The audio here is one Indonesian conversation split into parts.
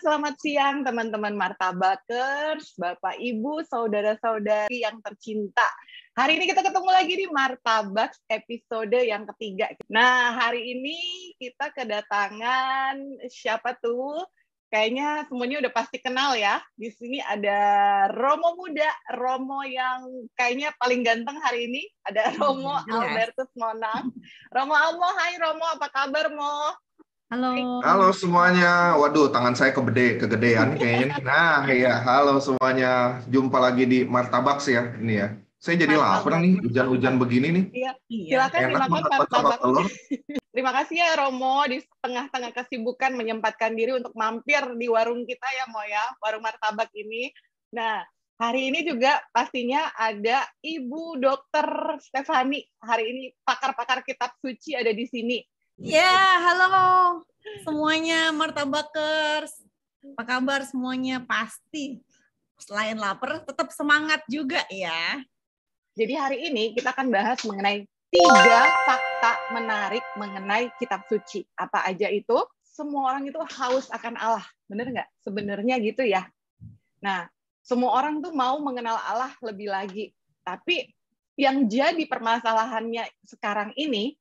selamat siang teman-teman Martabakers, Bapak Ibu, saudara-saudari yang tercinta. Hari ini kita ketemu lagi di Martabaks episode yang ketiga. Nah, hari ini kita kedatangan siapa tuh? Kayaknya semuanya udah pasti kenal ya. Di sini ada Romo muda, Romo yang kayaknya paling ganteng hari ini. Ada Romo Albertus Monang. Romo Almo, hai Romo, apa kabar Mo? Halo semuanya. Waduh, tangan saya kegedean kayaknya nih. Nah, iya, halo semuanya. Jumpa lagi di Martabaks ya, ini ya. Saya jadi lapar nih, hujan-hujan begini nih. Iya, silakan Enak dimakan banget martabak martabak. telur. Terima kasih ya Romo di tengah-tengah kesibukan menyempatkan diri untuk mampir di warung kita ya Mo ya, warung martabak ini. Nah, hari ini juga pastinya ada Ibu Dokter Stefani. Hari ini pakar-pakar kitab suci ada di sini. Ya, halo semuanya Martabakers. Apa kabar semuanya? Pasti selain lapar tetap semangat juga ya. Jadi hari ini kita akan bahas mengenai 3 fakta menarik mengenai kitab suci. Apa aja itu? Semua orang itu haus akan Allah. Bener nggak? Sebenarnya gitu ya. Nah, semua orang tuh mau mengenal Allah lebih lagi. Tapi yang jadi permasalahannya sekarang ini,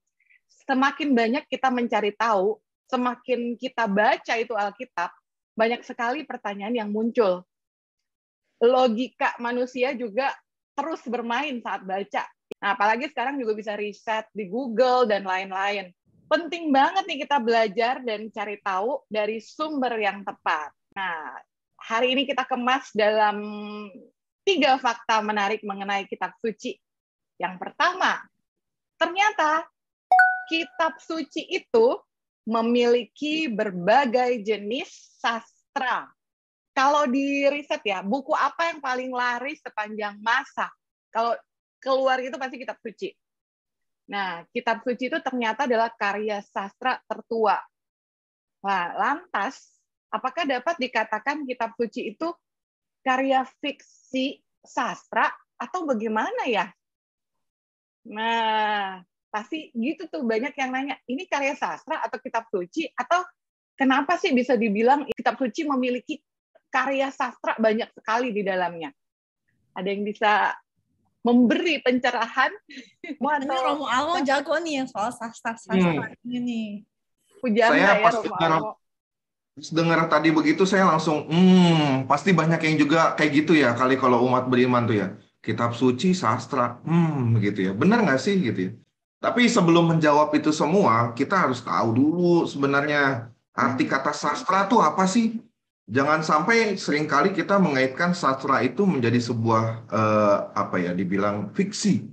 semakin banyak kita mencari tahu, semakin kita baca itu Alkitab, banyak sekali pertanyaan yang muncul. Logika manusia juga terus bermain saat baca. Nah, apalagi sekarang juga bisa riset di Google dan lain-lain. Penting banget nih kita belajar dan cari tahu dari sumber yang tepat. Nah, hari ini kita kemas dalam 3 fakta menarik mengenai kitab suci. Yang pertama, ternyata kitab suci itu memiliki berbagai jenis sastra. Kalau di riset ya, buku apa yang paling laris sepanjang masa? Kalau keluar itu pasti kitab suci. Nah, kitab suci itu ternyata adalah karya sastra tertua. Nah, lantas, apakah dapat dikatakan kitab suci itu karya fiksi sastra atau bagaimana ya? Nah, pasti gitu tuh banyak yang nanya, ini karya sastra atau kitab suci? Atau kenapa sih bisa dibilang kitab suci memiliki karya sastra banyak sekali di dalamnya? Ada yang bisa memberi pencerahan? Ini Romo Almo jago nih yang soal sastra ini nih. Pujangga Saya ya pas Romo Almo. dengar tadi begitu, saya langsung, pasti banyak yang juga kayak gitu ya, kali kalau umat beriman tuh ya. Kitab suci, sastra, gitu ya. Benar nggak sih gitu ya? Tapi sebelum menjawab itu semua, kita harus tahu dulu sebenarnya arti kata sastra tuh apa sih? Jangan sampai seringkali kita mengaitkan sastra itu menjadi sebuah dibilang fiksi.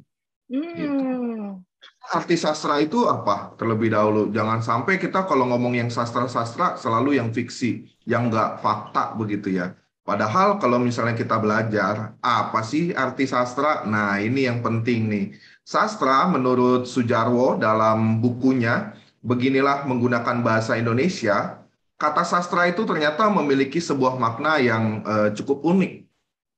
Gitu. Arti sastra itu apa? Terlebih dahulu, jangan sampai kita kalau ngomong yang sastra-sastra selalu yang fiksi, yang nggak fakta begitu ya. Padahal kalau misalnya kita belajar, apa sih arti sastra? Nah, ini yang penting nih. Sastra menurut Sujarwo dalam bukunya, beginilah menggunakan bahasa Indonesia, kata sastra itu ternyata memiliki sebuah makna yang cukup unik.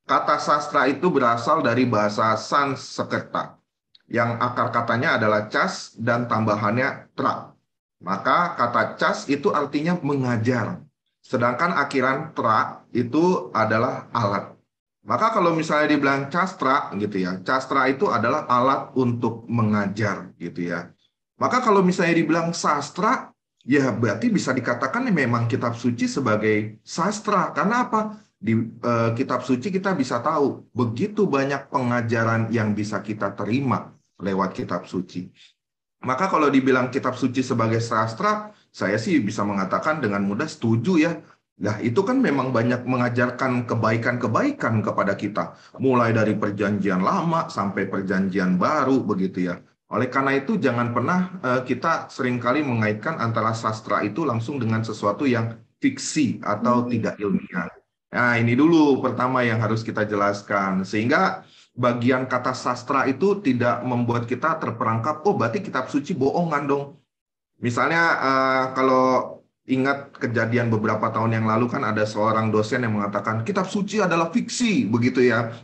Kata sastra itu berasal dari bahasa Sanskerta, yang akar katanya adalah cas dan tambahannya tra. Maka kata cas itu artinya mengajar. Sedangkan akhiran tra itu adalah alat. Maka kalau misalnya dibilang castra gitu ya, castra itu adalah alat untuk mengajar gitu ya. Maka kalau misalnya dibilang sastra, ya berarti bisa dikatakan memang kitab suci sebagai sastra. Karena apa? Di kitab suci kita bisa tahu begitu banyak pengajaran yang bisa kita terima lewat kitab suci. Maka kalau dibilang kitab suci sebagai sastra, saya sih bisa mengatakan dengan mudah setuju ya. Nah, itu kan memang banyak mengajarkan kebaikan-kebaikan kepada kita. Mulai dari perjanjian lama sampai perjanjian baru begitu ya. Oleh karena itu jangan pernah kita seringkali mengaitkan antara sastra itu langsung dengan sesuatu yang fiksi atau tidak ilmiah. Nah, ini dulu pertama yang harus kita jelaskan. Sehingga bagian kata sastra itu tidak membuat kita terperangkap, oh berarti kitab suci bohongan dong. Misalnya kalau ingat kejadian beberapa tahun yang lalu kan ada seorang dosen yang mengatakan kitab suci adalah fiksi, begitu ya.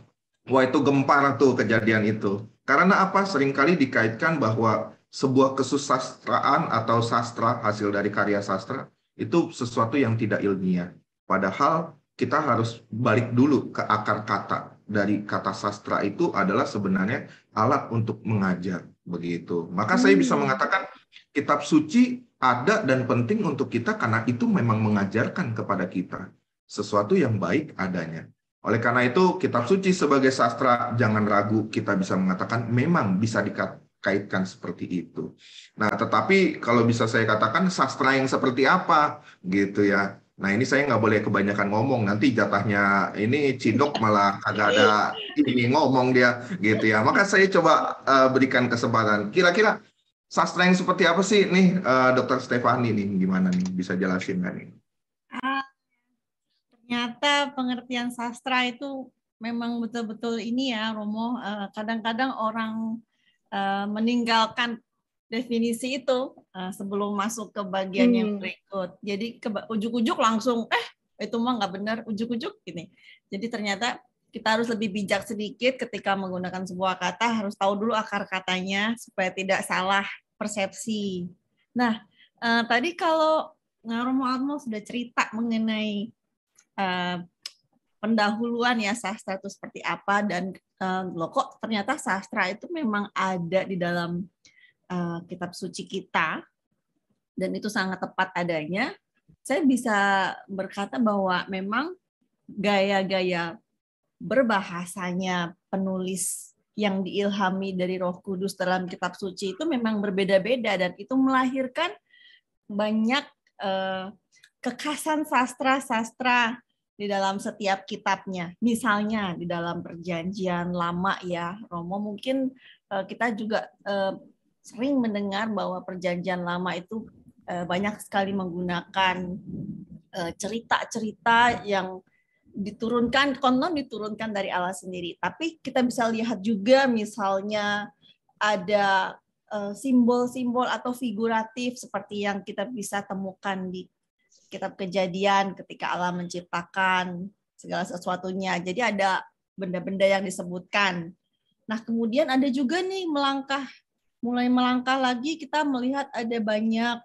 Wah itu gempar tuh kejadian itu. Karena apa? Seringkali dikaitkan bahwa sebuah kesusastraan atau sastra, hasil dari karya sastra, itu sesuatu yang tidak ilmiah. Padahal kita harus balik dulu ke akar kata. Dari kata sastra itu adalah sebenarnya alat untuk mengajar, begitu. Maka saya bisa mengatakan kitab suci ada dan penting untuk kita karena itu memang mengajarkan kepada kita sesuatu yang baik adanya. Oleh karena itu, kitab suci sebagai sastra, jangan ragu kita bisa mengatakan memang bisa dikaitkan seperti itu. Nah, tetapi kalau bisa saya katakan sastra yang seperti apa, gitu ya. Nah, ini saya nggak boleh kebanyakan ngomong, nanti jatahnya ini Cidok malah kagak ada ini ngomong dia, gitu ya. Maka saya coba berikan kesempatan. Kira-kira sastra yang seperti apa sih nih, Dr. Stefani nih, gimana nih, bisa jelasin nggak nih? Ternyata pengertian sastra itu memang betul-betul ini ya, Romo. Kadang-kadang orang meninggalkan definisi itu sebelum masuk ke bagian yang berikut. Jadi ujuk-ujuk langsung, itu mah nggak benar, ujuk-ujuk gini. Jadi ternyata kita harus lebih bijak sedikit ketika menggunakan sebuah kata, harus tahu dulu akar katanya supaya tidak salah persepsi. Nah, tadi kalau Romo Almo sudah cerita mengenai pendahuluan ya sastra itu seperti apa, dan loh kok ternyata sastra itu memang ada di dalam kitab suci kita, dan itu sangat tepat adanya. Saya bisa berkata bahwa memang gaya-gaya berbahasanya penulis yang diilhami dari Roh Kudus dalam kitab suci itu memang berbeda-beda, dan itu melahirkan banyak kekhasan sastra-sastra di dalam setiap kitabnya. Misalnya di dalam Perjanjian Lama ya, Romo, mungkin kita juga sering mendengar bahwa Perjanjian Lama itu banyak sekali menggunakan cerita-cerita yang konon diturunkan dari Allah sendiri. Tapi kita bisa lihat juga misalnya ada simbol-simbol atau figuratif seperti yang kita bisa temukan di kitab Kejadian ketika Allah menciptakan segala sesuatunya. Jadi ada benda-benda yang disebutkan. Nah, kemudian ada juga nih mulai melangkah lagi, kita melihat ada banyak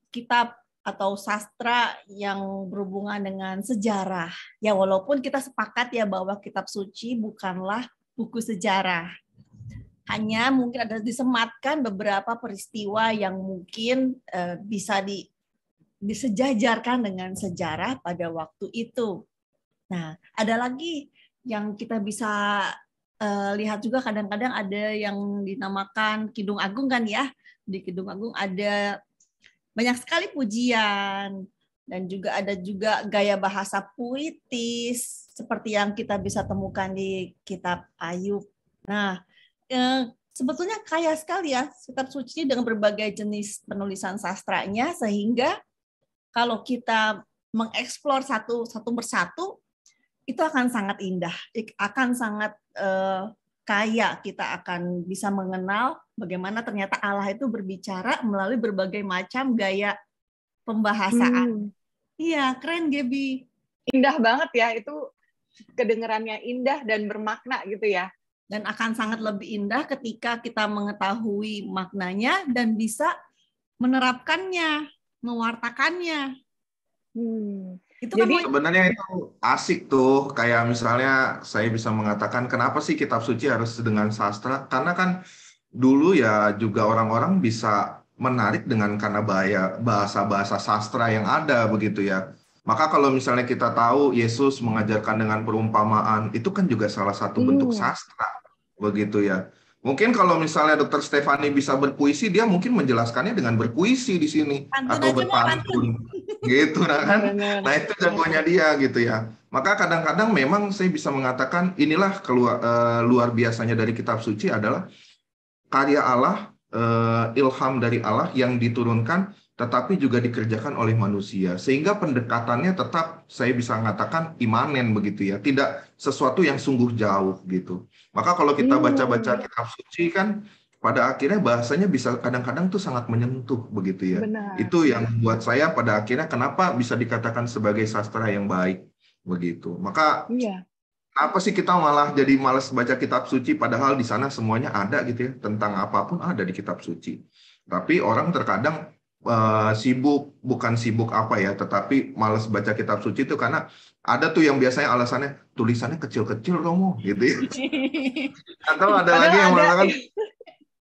kitab atau sastra yang berhubungan dengan sejarah. Ya, walaupun kita sepakat ya bahwa kitab suci bukanlah buku sejarah. Hanya mungkin ada disematkan beberapa peristiwa yang mungkin bisa disejajarkan dengan sejarah pada waktu itu. Nah, ada lagi yang kita bisa lihat juga, kadang-kadang ada yang dinamakan Kidung Agung kan ya. Di Kidung Agung ada banyak sekali pujian, dan juga ada juga gaya bahasa puitis seperti yang kita bisa temukan di kitab Ayub. Nah, sebetulnya kaya sekali ya kitab suci dengan berbagai jenis penulisan sastranya, sehingga kalau kita mengeksplor satu persatu, itu akan sangat indah, akan sangat kaya. Kita akan bisa mengenal bagaimana ternyata Allah itu berbicara melalui berbagai macam gaya pembahasaan. Iya, keren Gaby. Indah banget ya, itu kedengarannya indah dan bermakna gitu ya. Dan akan sangat lebih indah ketika kita mengetahui maknanya dan bisa menerapkannya, mewartakannya. Itu jadi sebenarnya itu asik tuh, kayak misalnya saya bisa mengatakan kenapa sih kitab suci harus dengan sastra, karena kan dulu ya juga orang-orang bisa menarik karena bahasa-bahasa sastra yang ada begitu ya. Maka kalau misalnya kita tahu Yesus mengajarkan dengan perumpamaan, itu kan juga salah satu bentuk sastra begitu ya. Mungkin kalau misalnya Dr. Stefani bisa berpuisi, dia mungkin menjelaskannya dengan berpuisi di sini atau berpantun, gitu kan? Nah itu jagonya dia gitu ya. Maka kadang-kadang memang saya bisa mengatakan inilah luar biasanya dari kitab suci adalah karya Allah, ilham dari Allah yang diturunkan, tetapi juga dikerjakan oleh manusia, sehingga pendekatannya tetap saya bisa mengatakan imanen begitu ya, tidak sesuatu yang sungguh jauh gitu. Maka kalau kita baca-baca kitab suci kan pada akhirnya bahasanya bisa kadang-kadang tuh sangat menyentuh begitu ya. Benar. Itu yang buat saya pada akhirnya kenapa bisa dikatakan sebagai sastra yang baik begitu. Maka apa sih kita malah jadi malas baca kitab suci, padahal di sana semuanya ada gitu ya, tentang apapun ada di kitab suci. Tapi orang terkadang sibuk, bukan sibuk apa ya, tetapi malas baca kitab suci itu karena ada tuh yang biasanya alasannya tulisannya kecil-kecil Romo gitu ya. Atau ada lagi yang Padahal mengatakan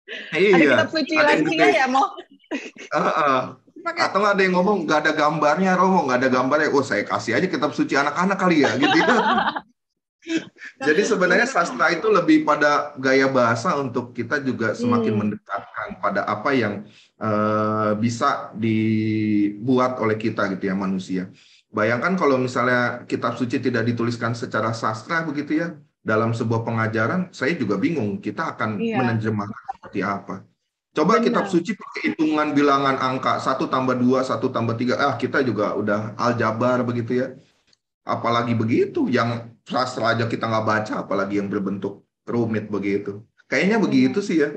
ada iya, kitab suci ada yang lansia gede. ya, Mo. Atau nggak ada yang ngomong nggak ada gambarnya Romo, nggak ada gambarnya. Oh saya kasih aja kitab suci anak-anak kali ya gitu ya. Jadi sebenarnya sastra itu lebih pada gaya bahasa untuk kita juga semakin mendekatkan pada apa yang bisa dibuat oleh kita gitu ya manusia. Bayangkan kalau misalnya kitab suci tidak dituliskan secara sastra begitu ya, dalam sebuah pengajaran, saya juga bingung kita akan Iya, menerjemahkan seperti apa. Coba kitab benar. suci pakai hitungan bilangan angka 1+2, 1+3, kita juga udah aljabar begitu ya. Apalagi begitu, yang sastra aja kita nggak baca, apalagi yang berbentuk rumit begitu. Kayaknya begitu Benar. sih ya.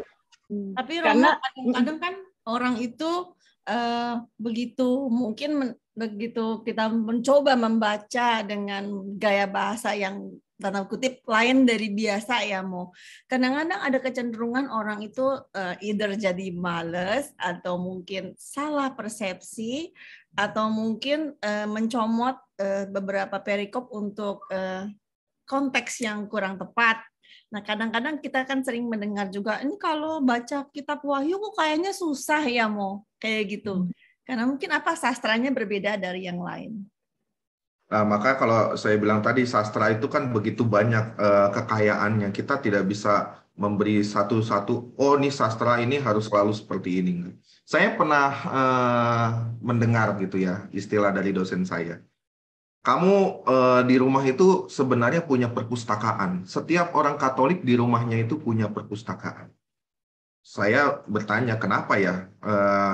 Tapi Romo, Karena kadang-kadang kan orang itu begitu mungkin begitu kita mencoba membaca dengan gaya bahasa yang tanda kutip lain dari biasa ya Mo. Kadang-kadang ada kecenderungan orang itu either jadi males atau mungkin salah persepsi atau mungkin mencomot beberapa perikop untuk konteks yang kurang tepat. Nah, kadang-kadang kita kan sering mendengar juga, ini kalau baca kitab Wahyu kok kayaknya susah ya, Mo. Kayak gitu. Karena mungkin apa sastranya berbeda dari yang lain. Nah, maka kalau saya bilang tadi, sastra itu kan begitu banyak kekayaannya. Kita tidak bisa memberi satu-satu, oh ini sastra ini harus selalu seperti ini. Saya pernah mendengar gitu ya, istilah dari dosen saya. Kamu di rumah itu sebenarnya punya perpustakaan. Setiap orang Katolik di rumahnya itu punya perpustakaan. Saya bertanya kenapa ya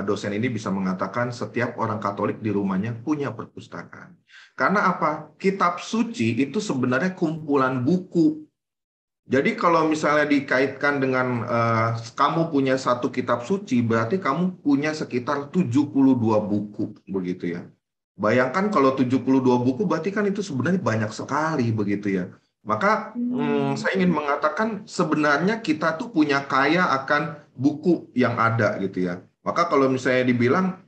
dosen ini bisa mengatakan setiap orang Katolik di rumahnya punya perpustakaan. Karena apa? Kitab suci itu sebenarnya kumpulan buku. Jadi kalau misalnya dikaitkan dengan kamu punya satu kitab suci, berarti kamu punya sekitar 72 buku begitu ya. Bayangkan kalau 72 buku berarti kan itu sebenarnya banyak sekali begitu ya. Maka saya ingin mengatakan sebenarnya kita tuh punya kaya akan buku yang ada gitu ya. Maka kalau misalnya dibilang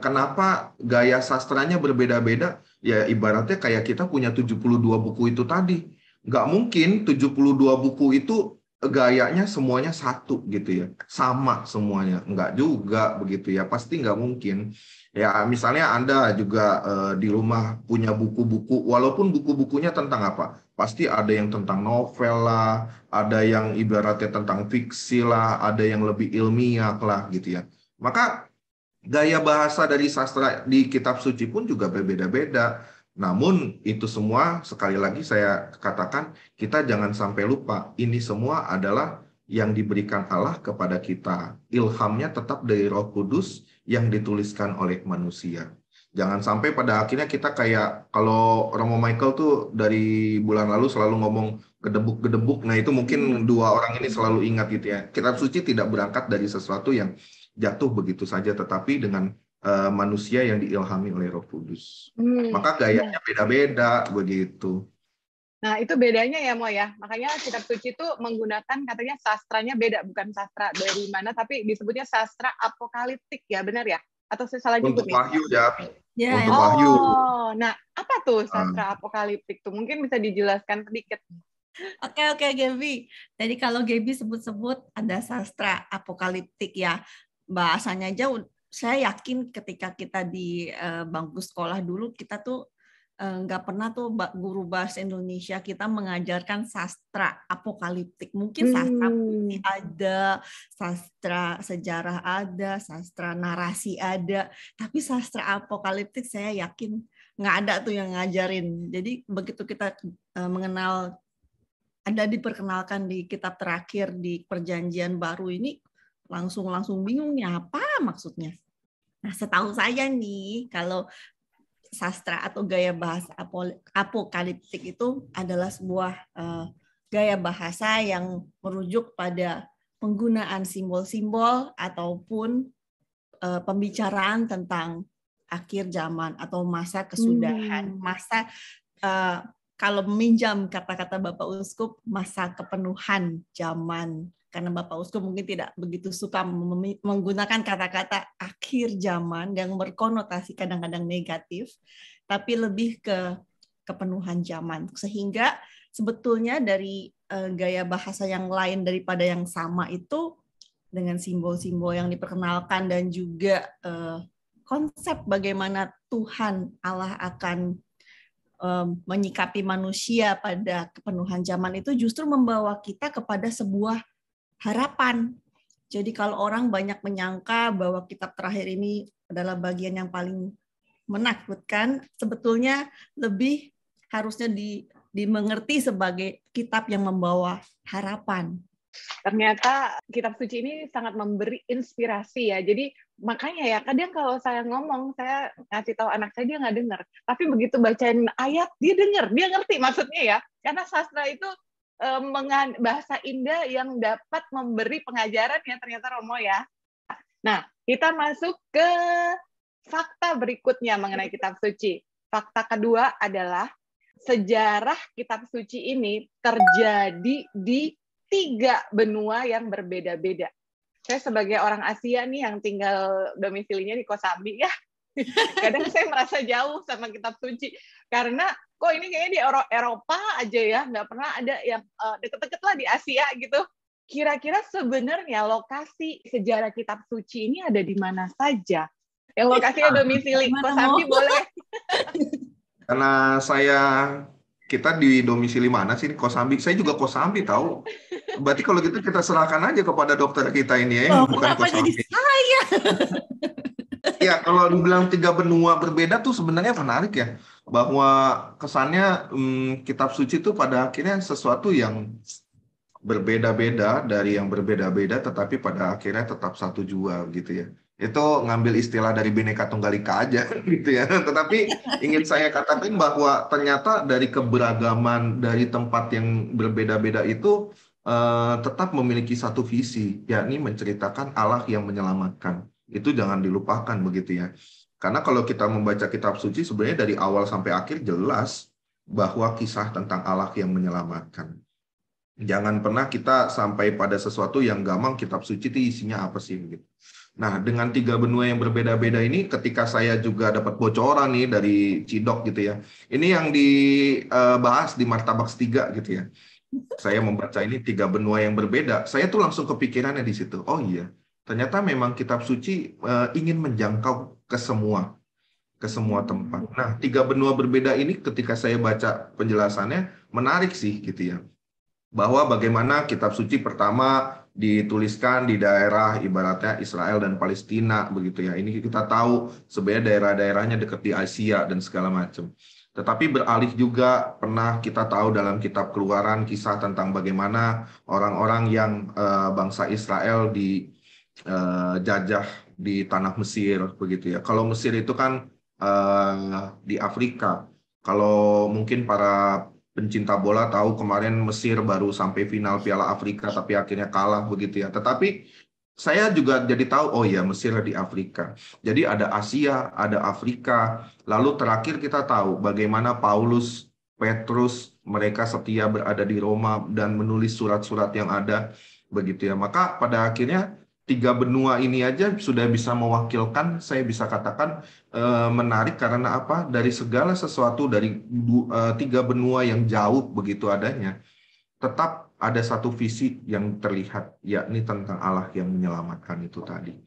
kenapa gaya sastranya berbeda-beda, ya ibaratnya kayak kita punya 72 buku itu tadi. Nggak mungkin 72 buku itu gayanya semuanya satu gitu ya. Sama semuanya. Nggak juga begitu ya. Pasti nggak mungkin. Ya, misalnya Anda juga di rumah punya buku-buku, walaupun buku-bukunya tentang apa? Pasti ada yang tentang novel lah, ada yang ibaratnya tentang fiksi lah, ada yang lebih ilmiah lah gitu ya. Maka gaya bahasa dari sastra di kitab suci pun juga berbeda-beda. Namun itu semua sekali lagi saya katakan kita jangan sampai lupa ini semua adalah yang diberikan Allah kepada kita. Ilhamnya tetap dari Roh Kudus yang dituliskan oleh manusia. Jangan sampai pada akhirnya kita kayak kalau Romo Michael tuh dari bulan lalu selalu ngomong gedebuk-gedebuk. Nah itu mungkin dua orang ini selalu ingat gitu ya. Kitab suci tidak berangkat dari sesuatu yang jatuh begitu saja, tetapi dengan manusia yang diilhami oleh Roh Kudus. Maka gayanya beda-beda begitu. Nah, itu bedanya ya, Mo ya. Makanya kitab suci itu menggunakan katanya sastranya beda, bukan sastra dari mana, tapi disebutnya sastra apokaliptik ya, benar ya? Atau saya salah nyebut Untuk nih? Wahyu ya, Ya, untuk ya. Wahyu. Oh, nah apa tuh sastra apokaliptik tuh? Mungkin bisa dijelaskan sedikit. Oke, Gaby. Jadi kalau Gaby sebut-sebut ada sastra apokaliptik ya. Bahasanya aja saya yakin ketika kita di bangku sekolah dulu kita tuh nggak pernah tuh guru bahasa Indonesia kita mengajarkan sastra apokaliptik. Mungkin sastra puisi ada, sastra sejarah ada, sastra narasi ada, tapi sastra apokaliptik saya yakin nggak ada tuh yang ngajarin. Jadi begitu kita mengenal ada diperkenalkan di kitab terakhir di Perjanjian Baru ini langsung bingung nih apa maksudnya. Nah, setahu saya nih kalau sastra atau gaya bahasa apokaliptik itu adalah sebuah gaya bahasa yang merujuk pada penggunaan simbol-simbol ataupun pembicaraan tentang akhir zaman atau masa kesudahan, masa kalau meminjam kata-kata Bapak Uskup, masa kepenuhan zaman karena Bapak Usko mungkin tidak begitu suka menggunakan kata-kata akhir zaman yang berkonotasi kadang-kadang negatif, tapi lebih ke kepenuhan zaman. Sehingga sebetulnya dari gaya bahasa yang lain daripada yang sama itu, dengan simbol-simbol yang diperkenalkan dan juga konsep bagaimana Tuhan Allah akan menyikapi manusia pada kepenuhan zaman itu justru membawa kita kepada sebuah harapan. Jadi kalau orang banyak menyangka bahwa kitab terakhir ini adalah bagian yang paling menakutkan, sebetulnya lebih harusnya dimengerti sebagai kitab yang membawa harapan. Ternyata kitab suci ini sangat memberi inspirasi ya. Jadi makanya ya kadang kalau saya ngomong, saya ngasih tahu anak saya, dia nggak dengar. Tapi begitu bacain ayat, dia dengar, dia ngerti maksudnya ya. Karena sastra itu bahasa indah yang dapat memberi pengajaran ya ternyata, Romo ya. Nah, kita masuk ke fakta berikutnya mengenai kitab suci. Fakta kedua adalah sejarah kitab suci ini terjadi di 3 benua yang berbeda-beda. Saya sebagai orang Asia nih yang tinggal domisilinya di Kosambi ya, kadang saya merasa jauh sama kitab suci. Karena kok ini kayaknya di Eropa aja ya, nggak pernah ada yang deket-deket lah di Asia gitu. Kira-kira sebenarnya lokasi sejarah kitab suci ini ada di mana saja? Yang lokasinya domisili Kosambi boleh. Karena kita di domisili mana sih? Kosambi. Saya juga Kosambi tahu. Berarti kalau gitu kita serahkan aja kepada dokter kita ini ya, bukan Kosambi. Jadi saya? Ya, kalau dibilang 3 benua berbeda tuh sebenarnya menarik ya. Bahwa kesannya kitab suci itu pada akhirnya sesuatu yang berbeda-beda dari yang berbeda-beda, tetapi pada akhirnya tetap satu jua gitu ya. Itu ngambil istilah dari Bhinneka Tunggal Ika aja gitu ya. Tetapi ingin saya katakan bahwa ternyata dari keberagaman dari tempat yang berbeda-beda itu tetap memiliki satu visi, yakni menceritakan Allah yang menyelamatkan. Itu jangan dilupakan begitu ya. Karena kalau kita membaca kitab suci sebenarnya dari awal sampai akhir jelas bahwa kisah tentang Allah yang menyelamatkan. Jangan pernah kita sampai pada sesuatu yang gampang kitab suci itu isinya apa sih gitu. Nah, dengan 3 benua yang berbeda-beda ini, ketika saya juga dapat bocoran nih dari Cidok gitu ya. Ini yang dibahas di Martabaks 3 gitu ya. Saya membaca ini 3 benua yang berbeda. Saya tuh langsung kepikirannya di situ. Oh iya, ternyata memang kitab suci ingin menjangkau ke semua tempat. Nah, 3 benua berbeda ini ketika saya baca penjelasannya menarik sih gitu ya. Bahwa bagaimana kitab suci pertama dituliskan di daerah ibaratnya Israel dan Palestina begitu ya. Ini kita tahu sebenarnya daerah-daerahnya dekat di Asia dan segala macam. Tetapi beralih juga pernah kita tahu dalam kitab Keluaran kisah tentang bagaimana orang-orang yang bangsa Israel dijajah di tanah Mesir begitu ya. Kalau Mesir itu kan di Afrika. Kalau mungkin para pencinta bola tahu kemarin Mesir baru sampai final Piala Afrika tapi akhirnya kalah begitu ya. Tetapi saya juga jadi tahu, oh ya Mesir di Afrika. Jadi ada Asia, ada Afrika. Lalu terakhir kita tahu bagaimana Paulus, Petrus, mereka setia berada di Roma dan menulis surat-surat yang ada begitu ya. Maka pada akhirnya 3 benua ini aja sudah bisa mewakilkan, saya bisa katakan menarik karena apa? Dari segala sesuatu dari 3 benua yang jauh begitu adanya, tetap ada satu visi yang terlihat, yakni tentang Allah yang menyelamatkan itu tadi.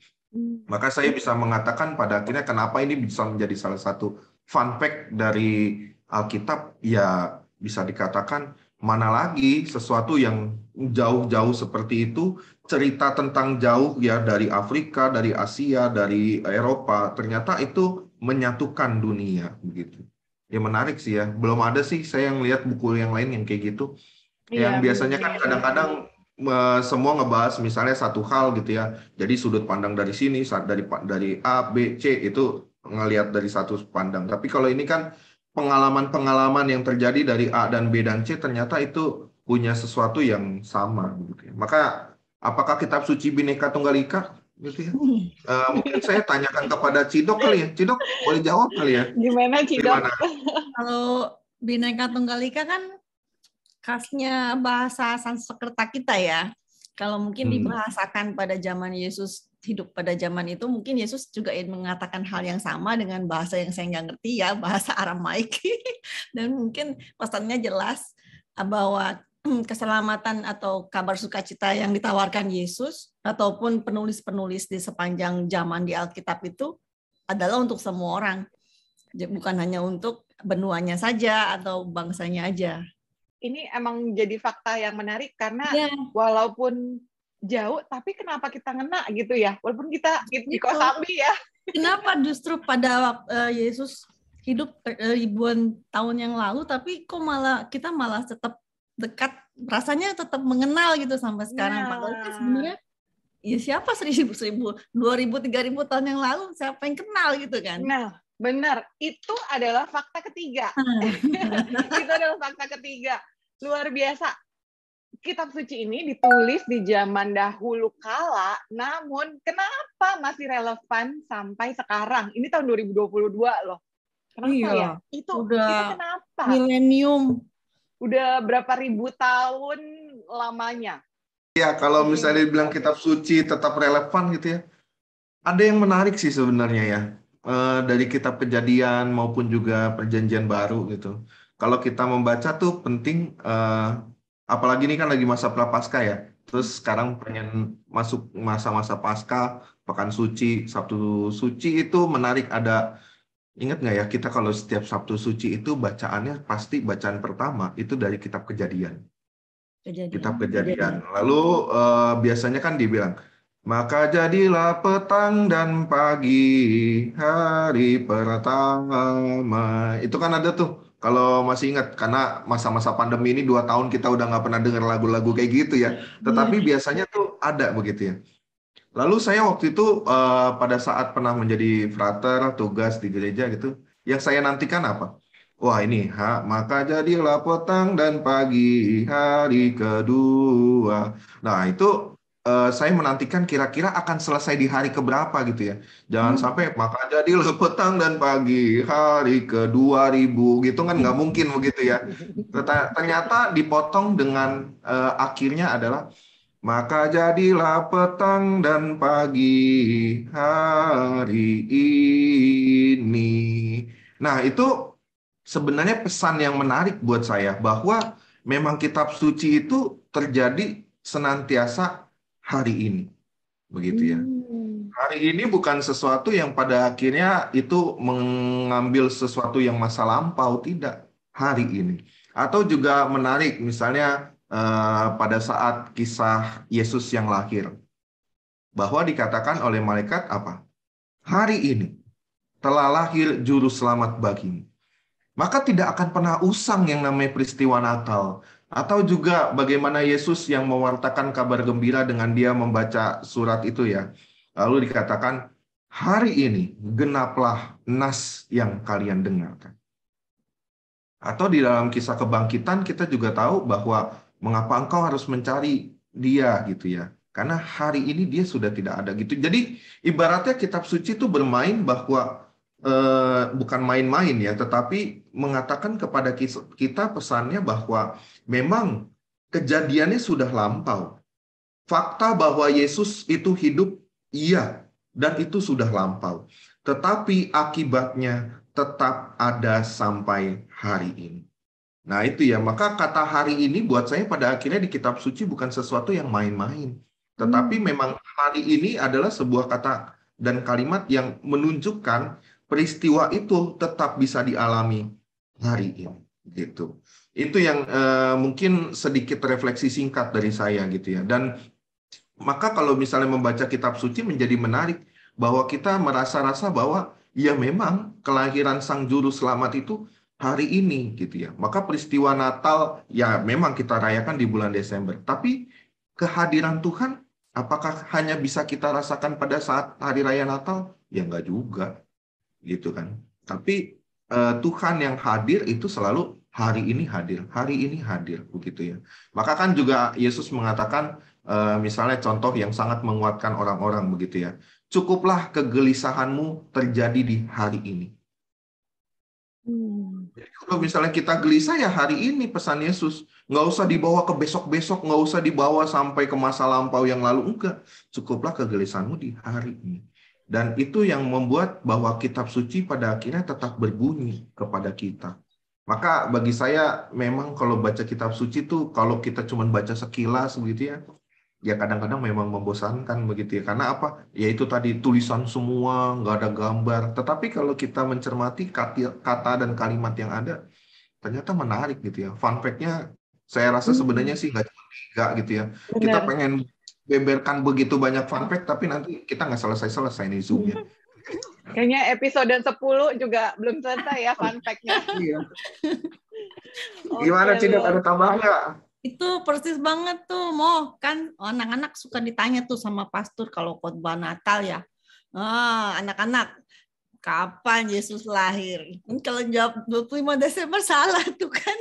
Maka saya bisa mengatakan pada akhirnya kenapa ini bisa menjadi salah satu fun fact dari Alkitab, ya bisa dikatakan mana lagi sesuatu yang jauh-jauh seperti itu, cerita tentang jauh ya dari Afrika, dari Asia, dari Eropa, ternyata itu menyatukan dunia begitu. Ya menarik sih ya. Belum ada sih saya yang lihat buku yang lain yang kayak gitu. Yang biasanya kan kadang-kadang semua ngebahas misalnya satu hal gitu ya. Jadi sudut pandang dari sini, dari A, B, C itu ngelihat dari satu pandang. Tapi kalau ini kan pengalaman-pengalaman yang terjadi dari A dan B dan C ternyata itu punya sesuatu yang sama gitu ya. Maka apakah kitab suci Bhinneka Tunggal Ika gitu ya? Mungkin saya tanyakan kepada Cidok kali ya. Cidok boleh jawab kali ya? Gimana Cidok? Kalau Bhinneka Tunggal Ika kan khasnya bahasa Sanskerta kita ya. Kalau mungkin dibahasakan pada zaman Yesus hidup pada zaman itu, mungkin Yesus juga mengatakan hal yang sama dengan bahasa yang saya nggak ngerti ya, bahasa Aramaik. Dan mungkin pesannya jelas bahwa keselamatan atau kabar sukacita yang ditawarkan Yesus ataupun penulis-penulis di sepanjang zaman di Alkitab itu adalah untuk semua orang. Bukan hanya untuk benuanya saja atau bangsanya aja. Ini emang jadi fakta yang menarik karena walaupun jauh, tapi kenapa kita ngena gitu ya? Walaupun kita di Kosambi ya. Kenapa justru pada waktu Yesus hidup ribuan tahun yang lalu, tapi kok kita malah tetap dekat, rasanya tetap mengenal gitu sampai sekarang. Padahal kan sebenarnya ya siapa 1000, 2000, 3000 tahun yang lalu siapa yang kenal gitu kan? Nah, benar. Itu adalah fakta ketiga. Itu adalah fakta ketiga. Luar biasa. Kitab suci ini ditulis di zaman dahulu kala, namun kenapa masih relevan sampai sekarang? Ini tahun 2022 loh. Kenapa ya? Itu kenapa? Milenium. Udah berapa ribu tahun lamanya. Ya, kalau misalnya dibilang kitab suci tetap relevan gitu ya. Ada yang menarik sih sebenarnya ya. Dari kitab Kejadian maupun juga Perjanjian Baru gitu. Kalau kita membaca tuh penting, apalagi ini kan lagi masa Prapaskah ya. Terus sekarang pengen masuk masa-masa Paskah, Pekan Suci, Sabtu Suci itu menarik. Ingat nggak ya, kita kalau setiap Sabtu Suci itu bacaannya pasti bacaan pertama itu dari kitab Kejadian. Kitab Kejadian. Lalu biasanya kan dibilang, maka jadilah petang dan pagi hari pertama. Itu kan ada tuh, kalau masih ingat, karena masa-masa pandemi ini 2 tahun kita udah nggak pernah dengar lagu-lagu kayak gitu ya. Tetapi biasanya tuh ada begitu ya. Lalu saya waktu itu pada saat pernah menjadi frater, tugas di gereja gitu, yang saya nantikan apa? Wah ini, maka jadilah petang dan pagi hari kedua. Nah itu saya menantikan kira-kira akan selesai di hari keberapa gitu ya. Jangan sampai maka jadilah petang dan pagi hari ke-2000 gitu kan nggak mungkin begitu ya. Ternyata dipotong dengan akhirnya adalah maka jadilah petang dan pagi hari ini. Nah, itu sebenarnya pesan yang menarik buat saya, bahwa memang kitab suci itu terjadi senantiasa hari ini. Begitu ya. Hari ini bukan sesuatu yang pada akhirnya itu mengambil sesuatu yang masa lampau, tidak. Hari ini. Atau juga menarik, misalnya pada saat kisah Yesus yang lahir, bahwa dikatakan oleh malaikat apa? Hari ini telah lahir juru selamat bagimu. Maka tidak akan pernah usang yang namanya peristiwa Natal. Atau juga bagaimana Yesus yang mewartakan kabar gembira dengan dia membaca surat itu ya. Lalu dikatakan, hari ini genaplah nas yang kalian dengarkan. Atau di dalam kisah kebangkitan kita juga tahu bahwa mengapa engkau harus mencari dia gitu ya. Karena hari ini dia sudah tidak ada gitu. Jadi ibaratnya kitab suci itu bermain bahwa bukan main-main ya, tetapi mengatakan kepada kita pesannya bahwa memang kejadiannya sudah lampau. Fakta bahwa Yesus itu hidup, iya, dan itu sudah lampau. Tetapi akibatnya tetap ada sampai hari ini. Nah itu ya, maka kata hari ini buat saya pada akhirnya di kitab suci bukan sesuatu yang main-main. Tetapi memang hari ini adalah sebuah kata dan kalimat yang menunjukkan peristiwa itu tetap bisa dialami hari ini. Gitu. Itu yang mungkin sedikit refleksi singkat dari saya gitu ya. Dan maka kalau misalnya membaca kitab suci menjadi menarik bahwa kita merasa-rasa bahwa ya memang kelahiran Sang Juru Selamat itu hari ini gitu ya. Maka peristiwa Natal ya memang kita rayakan di bulan Desember. Tapi kehadiran Tuhan apakah hanya bisa kita rasakan pada saat hari raya Natal? Ya enggak juga. Gitu kan. Tapi Tuhan yang hadir itu selalu hari ini hadir begitu ya. Maka kan juga Yesus mengatakan misalnya contoh yang sangat menguatkan orang-orang begitu ya. Cukuplah kegelisahanmu terjadi di hari ini. Jadi kalau misalnya kita gelisah ya hari ini pesan Yesus. Nggak usah dibawa ke besok-besok, nggak usah dibawa sampai ke masa lampau yang lalu. Enggak, cukuplah kegelisahanmu di hari ini. Dan itu yang membuat bahwa kitab suci pada akhirnya tetap berbunyi kepada kita. Maka bagi saya memang kalau baca kitab suci tuh kalau kita cuma baca sekilas begitu ya kadang-kadang memang membosankan begitu ya. Karena apa? Ya itu tadi tulisan semua, nggak ada gambar. Tetapi kalau kita mencermati kata dan kalimat yang ada, ternyata menarik gitu ya. Fun fact-nya saya rasa sebenarnya sih nggak cuma 3 gitu ya. Benar. Kita pengen beberkan begitu banyak fun fact, tapi nanti kita nggak selesai-selesai nih Zoom-nya. Kayaknya episode 10 juga belum selesai ya fun fact-nya. Iya. Gimana Cidat, ada tambahan nggak? Itu persis banget tuh, Mo. Kan anak-anak suka ditanya tuh sama pastor kalau khotbah Natal ya. Anak-anak, kapan Yesus lahir? Kalau jawab 25 Desember salah tuh kan.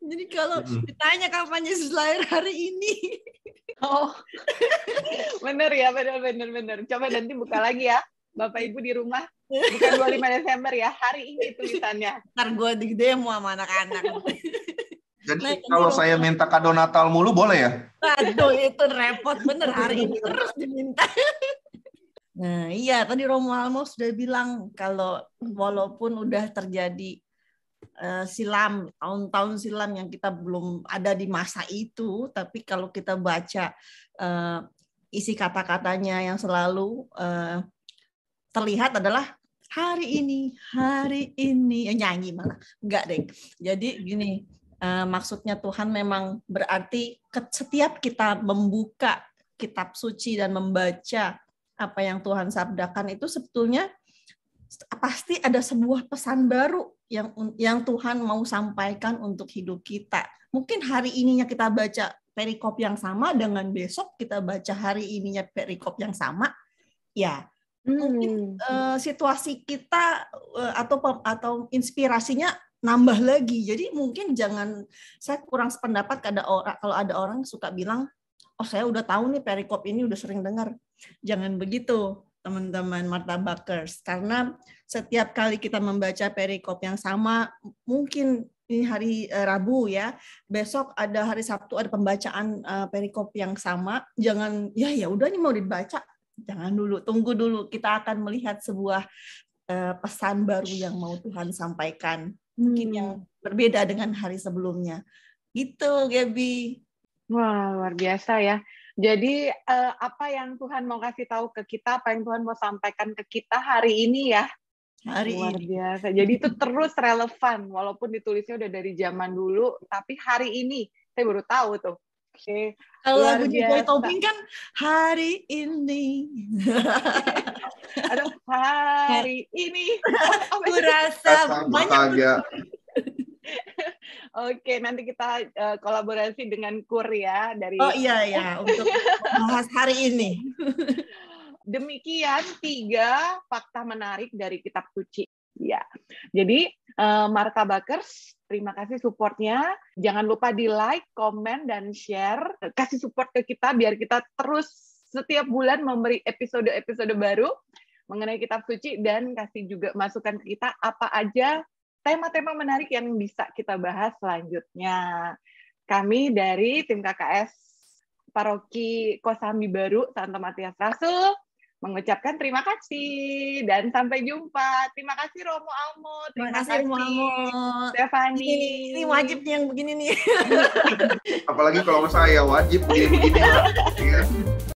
Jadi kalau ditanya kapan Yesus lahir hari ini. Oh, bener ya, bener. Coba nanti buka lagi ya, Bapak Ibu di rumah. Bukan 25 Desember ya, hari ini tulisannya. Ntar gue di demo sama anak-anak. Jadi kalau saya minta kado Natal mulu boleh ya? Aduh, itu repot bener, hari ini terus diminta. Nah iya, tadi Romo Almo sudah bilang kalau walaupun udah terjadi silam, tahun-tahun silam yang kita belum ada di masa itu, tapi kalau kita baca isi kata-katanya yang selalu terlihat adalah hari ini, nyanyi malah, enggak deh. Jadi gini, maksudnya Tuhan memang berarti setiap kita membuka kitab suci dan membaca apa yang Tuhan sabdakan itu sebetulnya pasti ada sebuah pesan baru yang Tuhan mau sampaikan untuk hidup kita. Mungkin hari ininya kita baca perikop yang sama, dengan besok kita baca hari ininya perikop yang sama, ya mungkin situasi kita atau inspirasinya nambah lagi. Jadi mungkin saya kurang sependapat kalau ada orang suka bilang, oh saya udah tahu nih perikop ini, udah sering dengar. Jangan begitu, teman-teman Martabakers, karena setiap kali kita membaca perikop yang sama, mungkin ini hari Rabu ya, besok ada hari Sabtu ada pembacaan perikop yang sama, jangan ya udah ini mau dibaca, jangan dulu, tunggu dulu, kita akan melihat sebuah pesan baru yang mau Tuhan sampaikan, mungkin yang berbeda dengan hari sebelumnya. Gitu, Gaby. Wah, luar biasa ya. Jadi apa yang Tuhan mau kasih tahu ke kita, apa yang Tuhan mau sampaikan ke kita hari ini ya. Luar biasa. Jadi itu terus relevan, walaupun ditulisnya udah dari zaman dulu, tapi hari ini saya baru tahu tuh. Oke. Kalau lagunya Joy Tobing kan hari ini. Aduh, hari ini. Aku rasa banyak. Oke, nanti kita kolaborasi dengan KUR ya dari. Oh iya untuk bahas hari ini. Demikian 3 fakta menarik dari kitab suci. Ya, jadi Martabakers, terima kasih supportnya. Jangan lupa di like, komen, dan share. Kasih support ke kita biar kita terus setiap bulan memberi episode-episode baru mengenai kitab suci, dan kasih juga masukan ke kita apa aja tema-tema menarik yang bisa kita bahas selanjutnya. Kami dari tim KKS Paroki Kosambi Baru Santo Matias Rasul mengucapkan terima kasih dan sampai jumpa. Terima kasih Romo Almo, terima kasih Romo Almo, Stefani. Ini wajib nih yang begini nih. Apalagi kalau saya wajib begini-begini.